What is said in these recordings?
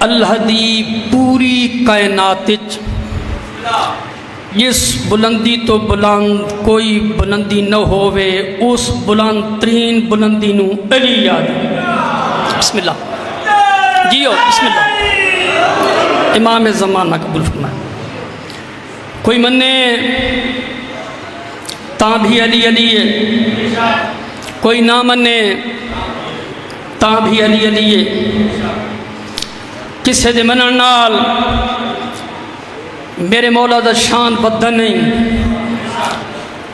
اللہ دی پوری کائنات جس بلندی تو بلند کوئی بلندی نہ ہووے اس بلند ترین بلندی نو علی یاد. بسم اللہ جیو بسم اللہ. امام زمانہ قبول فرمائے. کوئی مننے تاں بھی علی علی ہے، کوئی نہ مننے تاں بھی علی علی ہے. کسے دے منن نال میرے مولا دا شان بدھا نہیں،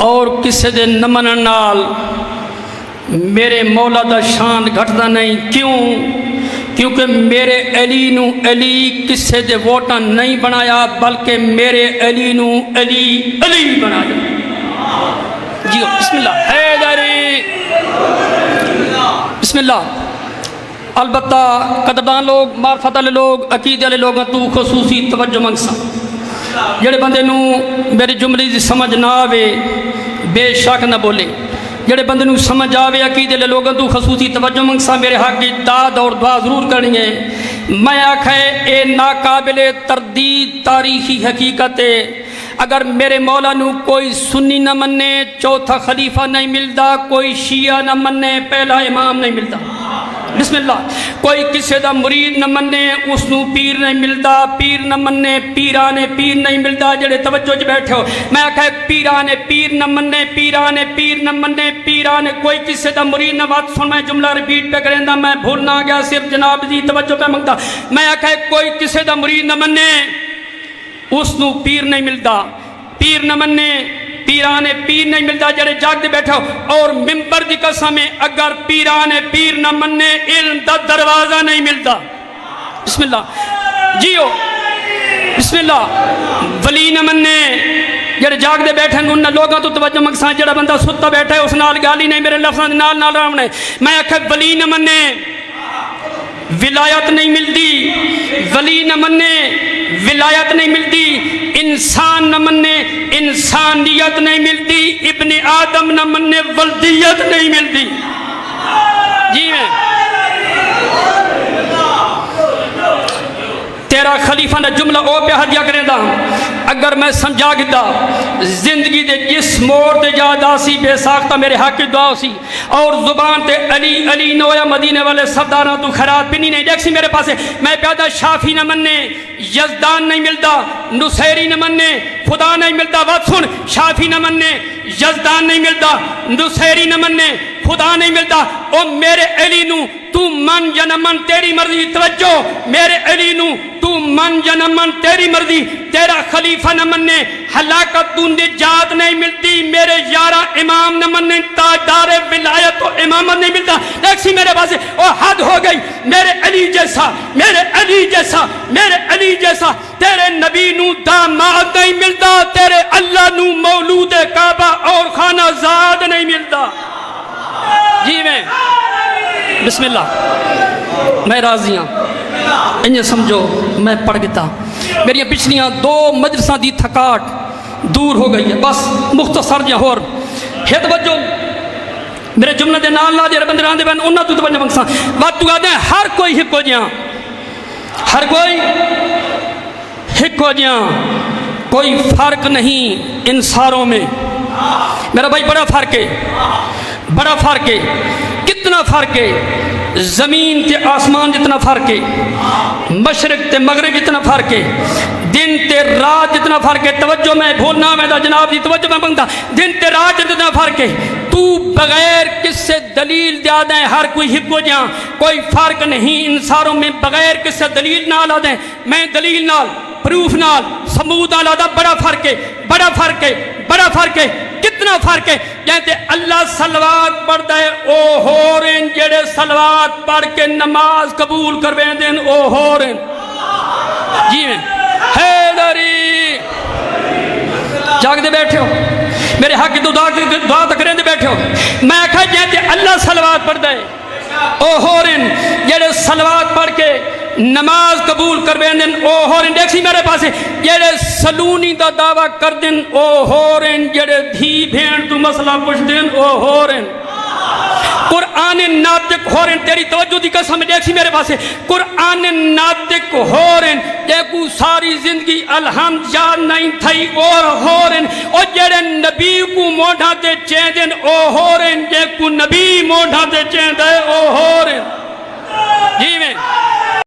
اور کسے دے نہ منن نال میرے مولا دا شان گھٹدا نہیں. کیوں؟ کیونکہ میرے علی نو علی کسے دے ووٹاں نہیں بنایا، بلکہ میرے علی نو علی علی بنایا. جی بسم اللہ حیدری بسم اللہ. البتہ قدردان لوگ، معرفت والے لوگ، عقیدے والے لوگوں تو خصوصی توجہ منگساں. جڑے بندے نو میرے جملے دی سمجھ نہ آوے بے شک نہ بولے. جڑے بندے نو سمجھ آوے عقیدے والے لوگوں تو خصوصی توجہ منگساں. میرے حق کی داد اور دعا ضرور کرنی ہے. میں آکھے اے ناقابل تردید تاریخی حقیقت ہے. اگر میرے مولا نو کوئی سنی نہ مننے چوتھا خلیفہ نہیں ملتا، کوئی شیعہ نہ مننے پہلا امام نہیں ملتا. بسم اللہ. کوئی کسے دا مرید نہ مننے اس نو پیر نہیں ملتا، پیر نہ مننے پیرانے پیر نہیں ملتا. جڑے توجہ چ بیٹھے ہو میں آکھے پیرانے پیر نہ مننے، پیرانے پیر نہ مننے، پیرانے کوئی کسے دا مرید نہ. بات سن میں جملہ ریپیٹ پہ کریں دا، میں بھول نہ گیا صرف جناب دی توجہ پہ منگتا. میں آکھے کوئی کسے دا مرید نہ مننے اس نو پیر نہیں ملتا، پیر نہ مننے پیرانے پیر نہیں ملتا. جڑے جاگ دے بیٹھے ہو اور ممبر دی قسم ہے اگر پیرانے پیر نہ مننے علم دا دروازہ نہیں ملتا. بسم اللہ جیو بسم اللہ. ولی نہ مننے جڑے جاگ دے بیٹھے ہیں انہاں لوگاں تو توجہ منگساں. جڑا بندہ ستا بیٹھا ہے اس نال گالی نہیں میرے لفظاں نال نال راونے. میں آکھے ولی نہ مننے ولایت نہیں ملتی، ولی نہ مننے ولایت نہیں ملتی. انسان نہ مننے انسانیت نہیں ملتی. ابن آدم نہ مننے ولدیت نہیں ملتی. جی میں تیرا خلیفہ نے جملہ او پہ ہدیہ کریں دا. اگر میں سمجھا گتا زندگی دے جس موڑ تے یاد آسی بے ساختہ میرے حق کی دعا سی، اور زبان تے علی علی نویا مدینے والے سرداراں تو خیرات پینی نہیں. دیکھ سی میرے پاس میں پیدا شافی نہ مننے یزدان نہیں ملتا، نصیری نہ مننے خدا نہیں ملتا. بات سن شافی نہ مننے یزدان نہیں ملتا، نصیری نہ مننے خدا نہیں ملتا. او میرے علی نو تو من یا نہ من تیری مرضی. توجہ میرے علی نو تو من یا نہ من تیری مرضی. تیرا خلیفہ نہ مننے ہلاکت دون دی جات نہیں ملتی. میرے یارہ امام نہ مننے تاجدار ولایت و امامت نہیں ملتا. دیکھ سی میرے پاس او حد ہو گئی. میرے علی جیسا میرے علی جیسا میرے علی جیسا تیرے نبی نو داماد نہیں ملتا. تیرے اللہ نو مولود کعبہ اور خانہ زاد نہیں ملتا. جی میں بسم اللہ. میں راضی ہوں انہیں سمجھو میں پڑھ گتا. میری پچھلیاں دو مجلساں دی تھکاٹ دور ہو گئی ہے. بس مختصر جہاں اور ہے توجہ میرے جملے دے نال نال جڑے بندے راندے بن انہاں تو توجہ منگساں. بات تو آدھے ہر کوئی ہکو جہاں، ہر کوئی ہکو جہاں، کوئی فرق نہیں انساروں میں. میرا بھائی بڑا فرق ہے، بڑا فرق ہے. کتنا فرق ہے؟ زمین تے آسمان جتنا فرق ہے، مشرق تے مغرب جتنا فرق ہے، دن تے رات جتنا فرق ہے. توجہ میں بھولنا میں دا جناب دی توجہ میں منگتا. دن تے رات جتنا فرق ہے. تو بغیر کس سے دلیل دیا دیں ہر کوئی ہکو جہاں، کوئی فرق نہیں انسانوں میں. بغیر کس سے دلیل نہ لا دیں میں دلیل نال پروف نال ثبوت نال آدھا. بڑا فرق ہے، بڑا فرق ہے، بڑا فرق ہے. کتنا فرق ہے؟ جانتے اللہ صلوات پڑھ دے او ہورن جڑے صلوات پڑھ کے نماز قبول کرویں دین او ہورن. جی میں حیدری جاگ دے بیٹھے ہو میرے حق کی دعا تکریں دے بیٹھے ہو. میں کہا جانتے اللہ صلوات پڑھ دے او ہورن جڑے صلوات پڑھ کے نماز قبول کرویں دن او ہورن. دیکھ سی میرے پاس جڑے سلونی دا دعویٰ کر دن او ہورن. جڑے دھی بھین تو مسئلہ پوچھ دن او ہورن. قرآن ناطق ہو رہے تیری توجہ دی قسم دیکھ سی میرے پاس قرآن ناطق ہو رہے دیکھو ساری زندگی الحمد یاد نہیں تھئی اور ہو رہے اور جڑے نبی کو موڑھا تے چیندن او ہو رہے دیکھو نبی موڑھا تے چیندے او ہو رہے جی میں